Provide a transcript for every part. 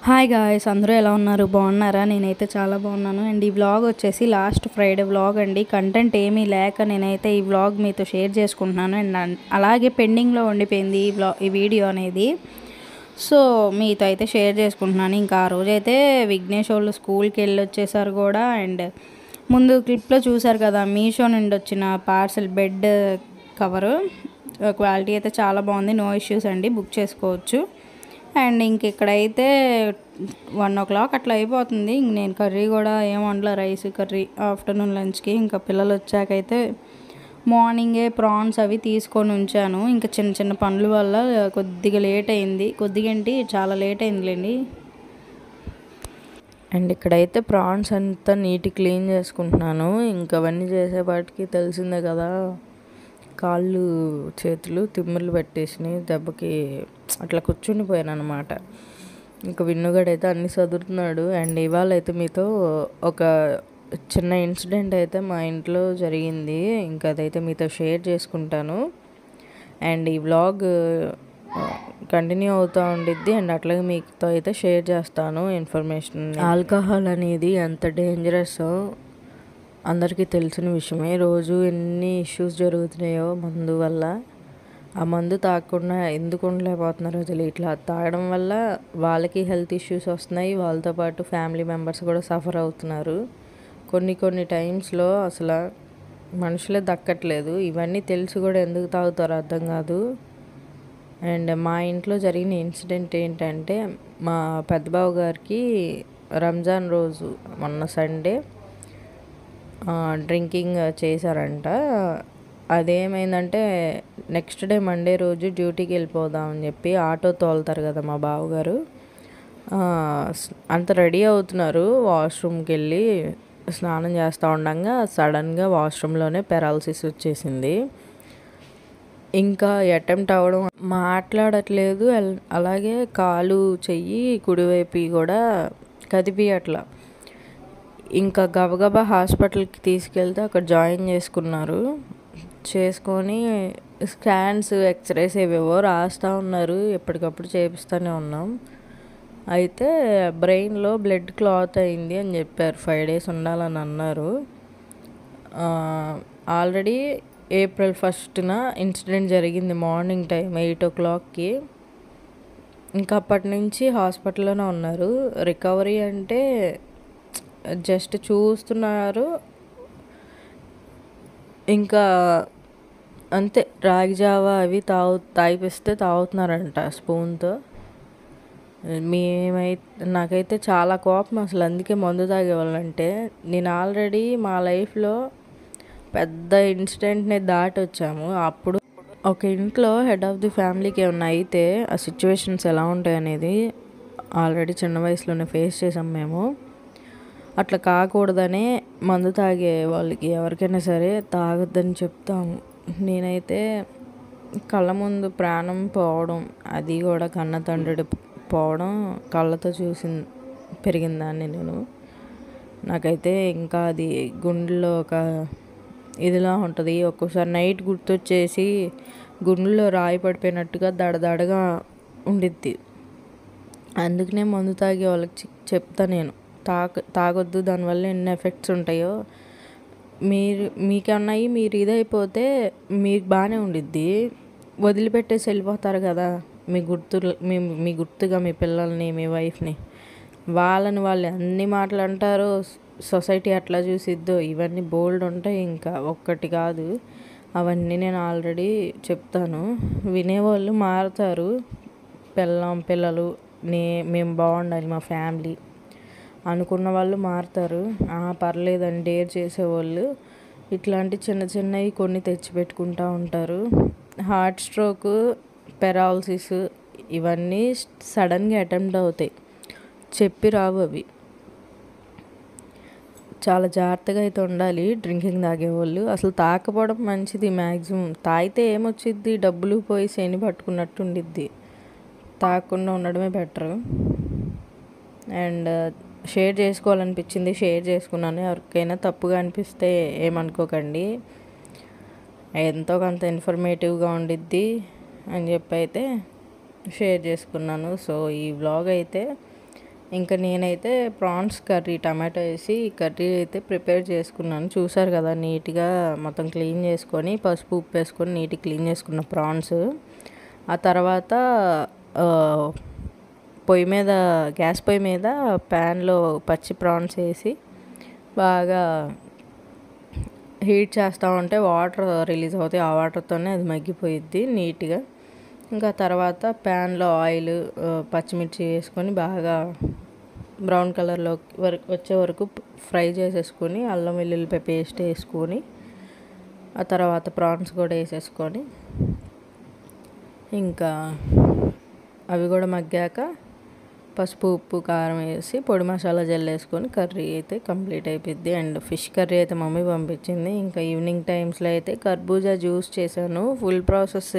Hi guys, అందరూ ఎలా ఉన్నారు? బాగున్నారా? నేనైతే చాలా బాగున్నాను. అండ్ ఈ వ్లాగ్ వచ్చేసి లాస్ట్ ఫ్రైడే వ్లాగ్ అండి. కంటెంట్ ఏమీ లేక నేనైతే ఈ వ్లాగ్ మీతో షేర్ చేసుకుంటున్నాను. అండ్ అలాగే పెండింగ్లో ఉండిపోయింది ఈ వీడియో అనేది. సో మీతో అయితే షేర్ చేసుకుంటున్నాను. ఇంకా ఆ రోజైతే విఘ్నేష్ వాళ్ళు స్కూల్కి వెళ్ళి వచ్చేసారు కూడా. అండ్ ముందు క్లిప్లో చూసారు కదా, మీషో నుండి వచ్చిన పార్సల్ బెడ్ కవరు క్వాలిటీ అయితే చాలా బాగుంది. నో ఇష్యూస్ అండి, బుక్ చేసుకోవచ్చు. అండ్ ఇంక ఇక్కడైతే 1 o'clock అట్లా అయిపోతుంది. ఇంక నేను కర్రీ కూడా ఏం వండలే, రైస్ కర్రీ ఆఫ్టర్నూన్ లంచ్కి. ఇంకా పిల్లలు వచ్చాకైతే మార్నింగే ప్రాన్స్ అవి తీసుకొని ఉంచాను. ఇంకా చిన్న చిన్న పనుల వల్ల కొద్దిగా లేట్ అయింది. కొద్దిగా ఏంటి, చాలా లేట్ అయిందిలేండి. అండ్ ఇక్కడైతే ప్రాన్స్ అంతా నీట్ క్లీన్ చేసుకుంటున్నాను. ఇంకా అవన్నీ చేసేపాటికి తెలిసిందే కదా, కాళ్ళు చేతులు తిమ్మిర్లు పెట్టేసినాయి. దెబ్బకి అట్లా కూర్చుండిపోయాను అనమాట. ఇంకా విన్నుగాడైతే అన్నీ చదువుతున్నాడు. అండ్ ఇవాళ అయితే మీతో ఒక చిన్న ఇన్సిడెంట్ అయితే మా ఇంట్లో జరిగింది. ఇంకా అదైతే మీతో షేర్ చేసుకుంటాను. అండ్ ఈ వ్లాగ్ కంటిన్యూ అవుతూ ఉండిద్ది. అండ్ అట్లాగే మీతో అయితే షేర్ చేస్తాను ఇన్ఫర్మేషన్. ఆల్కహాల్ అనేది ఎంత డేంజరస్ అందరికీ తెలిసిన విషయమే. రోజు ఎన్ని ఇష్యూస్ జరుగుతున్నాయో మందు వల్ల. ఆ మందు తాగకుండా ఎందుకు ఉండలేకపోతున్నారో తెలియదు. ఇట్లా తాగడం వల్ల వాళ్ళకి హెల్త్ ఇష్యూస్ వస్తున్నాయి, వాళ్ళతో పాటు ఫ్యామిలీ మెంబర్స్ కూడా సఫర్ అవుతున్నారు. కొన్ని టైమ్స్లో అసలు మనుషులే దక్కట్లేదు. ఇవన్నీ తెలిసి కూడా ఎందుకు తాగుతారో అర్థం కాదు. అండ్ మా ఇంట్లో జరిగిన ఇన్సిడెంట్ ఏంటంటే, మా పెద్దబావ గారికి రంజాన్ రోజు మొన్న సండే డ్రింకింగ్ చేశారంట. అదేమైందంటే, నెక్స్ట్ డే మండే రోజు డ్యూటీకి వెళ్ళిపోదామని చెప్పి ఆటో తోలుతారు కదా మా బావగారు, అంత రెడీ అవుతున్నారు. వాష్రూమ్కి వెళ్ళి స్నానం చేస్తూ ఉండగా సడన్గా వాష్రూమ్లోనే పెరాలసిస్ వచ్చేసింది. ఇంకా అటెంప్ట్ అవ్వడం, మాట్లాడట్లేదు. అలాగే కాలు చెయ్యి కుడివైపు కూడా కదిపియట్లా. ఇంకా గబగబా హాస్పిటల్కి తీసుకెళ్తే అక్కడ జాయిన్ చేసుకొని స్కాన్స్ ఎక్స్రేస్ ఏవేవో రాస్తూ ఉన్నారు. ఎప్పటికప్పుడు చేపిస్తూనే ఉన్నాం. అయితే బ్రెయిన్లో బ్లడ్ క్లాత్ అయింది అని చెప్పారు. 5 days ఉండాలని అన్నారు. ఆల్రెడీ April 1st ఇన్సిడెంట్ జరిగింది. Morning time 8 o'clockకి. ఇంకా అప్పటి నుంచి హాస్పిటల్లోనే ఉన్నారు. రికవరీ అంటే జస్ట్ చూస్తున్నారు. ఇంకా అంతే, రాగి జావా అవి తాగిపిస్తే తాగుతున్నారంట స్పూన్తో. నాకైతే చాలా కోపం అసలు. అందుకే మందు తాగేవాళ్ళంటే. నేను ఆల్రెడీ మా లైఫ్లో పెద్ద ఇన్సిడెంట్ని దాటి వచ్చాము. అప్పుడు ఒక ఇంట్లో హెడ్ ఆఫ్ ది ఫ్యామిలీకి ఏమన్నా అయితే ఆ సిచ్యువేషన్స్ ఎలా ఉంటాయి అనేది ఆల్రెడీ చిన్న వయసులోనే ఫేస్ చేసాం మేము. అట్లా కాకూడదనే మందు తాగే వాళ్ళకి ఎవరికైనా సరే తాగొద్దని చెప్తాము. నేనైతే కళ్ళ ముందు ప్రాణం పోవడం, అది కూడా కన్న తండ్రి పోవడం కళ్ళతో పెరిగిన దాన్ని నేను. నాకైతే ఇంకా అది గుండెల్లో ఒక ఇదిలా ఉంటుంది. ఒక్కోసారి నైట్ గుర్తొచ్చేసి గుండెల్లో రాయి పడిపోయినట్టుగా దడదడగా ఉండిద్ది. అందుకనే మందు తాగే వాళ్ళకి చెప్తా నేను, తాగొద్దు. దానివల్ల ఎన్ని ఎఫెక్ట్స్ ఉంటాయో మీకన్నాయి. మీరు ఇదైపోతే మీకు బాగానే ఉండిద్ది, వదిలిపెట్టేసి వెళ్ళిపోతారు కదా మీ గుర్తుగా మీ పిల్లల్ని, మీ వైఫ్ని. వాళ్ళు అన్ని మాటలు అంటారు. సొసైటీ అట్లా చూసిద్దో, ఇవన్నీ బోల్డ్ ఉంటాయి. ఇంకా ఒక్కటి కాదు, అవన్నీ నేను ఆల్రెడీ చెప్తాను. వినేవాళ్ళు మారుతారు. పిల్లలు మేము బాగుండాలి, మా ఫ్యామిలీ అనుకున్న వాళ్ళు మారుతారు. పర్లేదని డేర్ చేసేవాళ్ళు ఇట్లాంటి చిన్నవి కొన్ని తెచ్చిపెట్టుకుంటూ ఉంటారు. హార్ట్ స్ట్రోక్, పెరాలసిస్ ఇవన్నీ సడన్గా అటెంప్ట్ అవుతాయి, చెప్పి రావు అవి. చాలా జాగ్రత్తగా అయితే ఉండాలి డ్రింకింగ్ తాగేవాళ్ళు. అసలు తాకపోవడం మంచిది. మ్యాక్సిమం తాగితే ఏమొచ్చిద్ది, డబ్బులు పోయి శని పట్టుకున్నట్టు ఉండిద్ది. తాగకుండా ఉండడమే బెటరు. అండ్ షేర్ చేసుకోవాలనిపించింది, షేర్ చేసుకున్నాను. ఎవరికైనా తప్పుగా అనిపిస్తే ఏమనుకోకండి, ఎంతో కొంత ఇన్ఫర్మేటివ్గా ఉండిద్ది అని చెప్పి అయితే షేర్ చేసుకున్నాను. సో ఈ వ్లాగ్ అయితే ఇంకా నేనైతే ప్రాన్స్ కర్రీ టమాటో వేసి కర్రీ అయితే ప్రిపేర్ చేసుకున్నాను. చూసారు కదా నీట్గా మొత్తం క్లీన్ చేసుకొని పసుపు ఉప్పు వేసుకొని నీట్గా క్లీన్ చేసుకున్న ప్రాన్స్. ఆ తర్వాత పొయ్యి మీద గ్యాస్ పొయ్యి మీద ప్యాన్లో పచ్చి ప్రాన్స్ వేసి బాగా హీట్ చేస్తూ ఉంటే వాటర్ రిలీజ్ అవుతాయి. ఆ వాటర్తోనే అది మగ్గిపోయిద్ది నీట్గా. ఇంకా తర్వాత ప్యాన్లో ఆయిల్ పచ్చిమిర్చి వేసుకొని బాగా బ్రౌన్ కలర్లో వచ్చే వరకు ఫ్రై చేసేసుకొని అల్లం వెల్లుల్లిపాయ పేస్ట్ వేసుకొని ఆ తర్వాత ప్రాన్స్ కూడా వేసేసుకొని ఇంకా అవి కూడా మగ్గాక పసుపు ఉప్పు కారం వేసి పొడి మసాలా జల్లేసుకొని కర్రీ అయితే కంప్లీట్ అయిపోద్ది. అండ్ ఫిష్ కర్రీ అయితే మమ్మీ పంపించింది. ఇంకా ఈవినింగ్ టైమ్స్లో అయితే కర్బూజా జ్యూస్ చేశాను. ఫుల్ ప్రాసెస్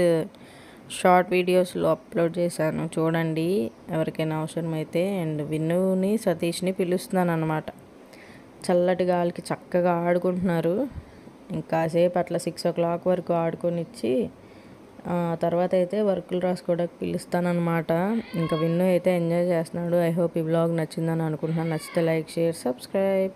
షార్ట్ వీడియోస్లో అప్లోడ్ చేశాను, చూడండి ఎవరికైనా అవసరమైతే. అండ్ విన్నుని సతీష్ని పిలుస్తున్నాను అనమాట. చల్లటి గాలికి చక్కగా ఆడుకుంటున్నారు. ఇంకాసేపు అట్లా 6 o'clock వరకు ఆడుకొని ఇచ్చి తర్వాత అయితే వర్కులు రాసుకోవడానికి పిలుస్తానమాట. ఇంకా విన్ను అయితే ఎంజాయ్ చేస్తున్నాడు. ఐ హోప్ ఈ వ్లాగ్ నచ్చిందని అనుకుంటున్నాను. నచ్చితే లైక్ షేర్ సబ్స్క్రైబ్.